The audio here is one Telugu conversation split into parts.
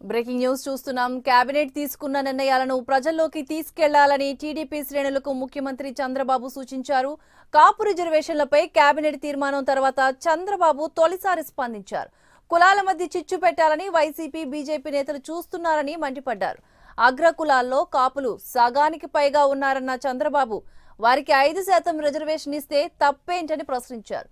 బ్రేకింగ్ న్యూస్ చూస్తున్నాం. కేబినెట్ తీసుకున్న నిర్ణయాలను ప్రజల్లోకి తీసుకెళ్లాలని టీడీపీ శ్రేణులకు ముఖ్యమంత్రి చంద్రబాబు సూచించారు. కాపు రిజర్వేషన్లపై కేబినెట్ తీర్మానం తర్వాత చంద్రబాబు తొలిసారి స్పందించారు. కులాల మధ్య చిచ్చు పెట్టాలని వైసీపీ, బీజేపీ నేతలు చూస్తున్నారని మండిపడ్డారు. అగ్ర కులాల్లో కాపులు సగానికి పైగా ఉన్నారన్న చంద్రబాబు వారికి 5% రిజర్వేషన్ ఇస్తే తప్పేంటని ప్రశ్నించారు.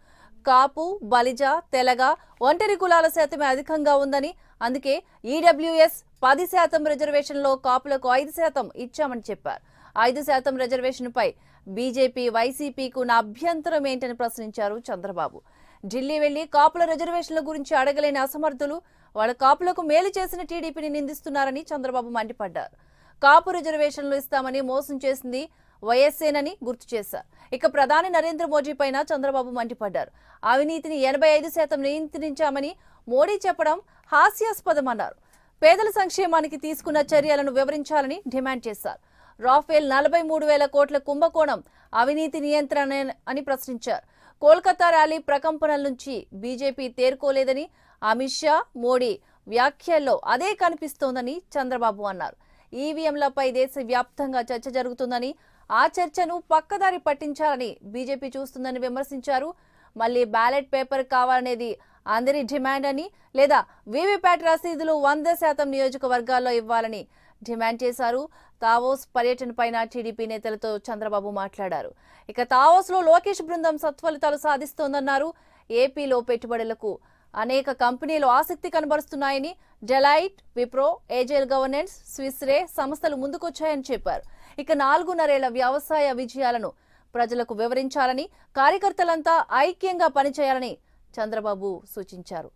కాపు, బలిజ, తెలగ, ఒంటరి కులాల శాతమే అధికంగా ఉందని, అందుకే ఈడబ్ల్యూఎస్ 10% రిజర్వేషన్లో కాపులకు 5% ఇచ్చామని చెప్పారు. 5% రిజర్వేషన్పై బీజేపీ, వైసీపీకు ఉన్న అభ్యంతరం ఏంటని ప్రశ్నించారు చంద్రబాబు. ఢిల్లీ వెళ్లి కాపుల రిజర్వేషన్ల గురించి అడగలేని అసమర్థులు వాళ్ళ కాపులకు మేలు చేసిన టీడీపీని నిందిస్తున్నారని చంద్రబాబు మండిపడ్డారు. కాపు రిజర్వేషన్లు ఇస్తామని మోసం చేసింది వైఎస్ఏనని గుర్తు చేశారు. ఇక ప్రధాని నరేంద్ర మోడీ పైన చంద్రబాబు మండిపడ్డారు. అవినీతిని 85% నియంత్రించామని మోడీ చెప్పడం హాస్యాస్పదమన్నారు. పేదల సంక్షేమానికి తీసుకున్న చర్యలను వివరించాలని డిమాండ్ చేశారు. రాఫేల్ 43,000 కోట్ల కుంభకోణం అవినీతి నియంత్రణ అని ప్రశ్నించారు. కోల్కతా ర్యాలీ ప్రకంపనల నుంచి బీజేపీ తేరుకోలేదని, అమిత్ షా, మోడీ వ్యాఖ్యల్లో అదే కనిపిస్తోందని చంద్రబాబు అన్నారు. ఈవీఎంలపై దేశవ్యాప్తంగా చర్చ జరుగుతుందని, ఆ చర్చను పక్కదారి పట్టించాలని బీజేపీ చూస్తుందని విమర్శించారు. మళ్లీ బ్యాలెట్ పేపర్ కావాలనేది అందరి డిమాండ్ అని, లేదా వీవీప్యాట్ రసీదులు 100% నియోజకవర్గాల్లో ఇవ్వాలని డిమాండ్ చేశారు. తావోస్ పర్యటన పైన టీడీపీ నేతలతో చంద్రబాబు మాట్లాడారు. ఇక తావోస్ లో లోకేష్ బృందం సత్ఫలితాలు సాధిస్తోందన్నారు. ఏపీలో పెట్టుబడులకు అనేక కంపెనీలు ఆసక్తి కనబరుస్తున్నాయని, డెలైట్, విప్రో, ఏజెల్ గవర్నెన్స్, స్విస్రే సంస్థలు ముందుకొచ్చాయని చెప్పారు. ఇక 4.5 ఏళ్ల వ్యవసాయ విజయాలను ప్రజలకు వివరించాలని, కార్యకర్తలంతా ఐక్యంగా పనిచేయాలని చంద్రబాబు సూచించారు.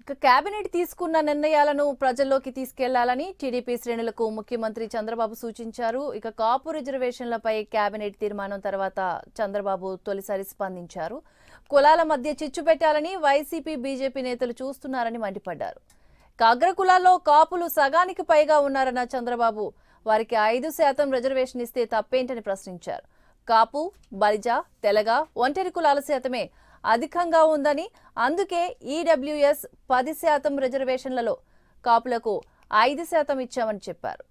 ఇక కేబినెట్ తీసుకున్న నిర్ణయాలను ప్రజల్లోకి తీసుకెళ్లాలని టీడీపీ శ్రేణులకు ముఖ్యమంత్రి చంద్రబాబు సూచించారు. ఇక కాపు రిజర్వేషన్లపై కేబినెట్ తీర్మానం తర్వాత చంద్రబాబు తొలిసారి స్పందించారు. కులాల మధ్య చిచ్చు పెట్టాలని వైసీపీ, బీజేపీ నేతలు చూస్తున్నారని మండిపడ్డారు. ఇక అగ్ర కులాల్లో కాపులు సగానికి పైగా ఉన్నారన్న చంద్రబాబు వారికి 5% రిజర్వేషన్ ఇస్తే తప్పేంటని ప్రశ్నించారు. కాపు, బలిజ, తెలగ, ఒంటరి కులాల శాతమే అధికంగా ఉందని, అందుకే ఈడబ్ల్యూఎస్ 10% రిజర్వేషన్లలో కాపులకు 5% ఇచ్చామని చెప్పారు.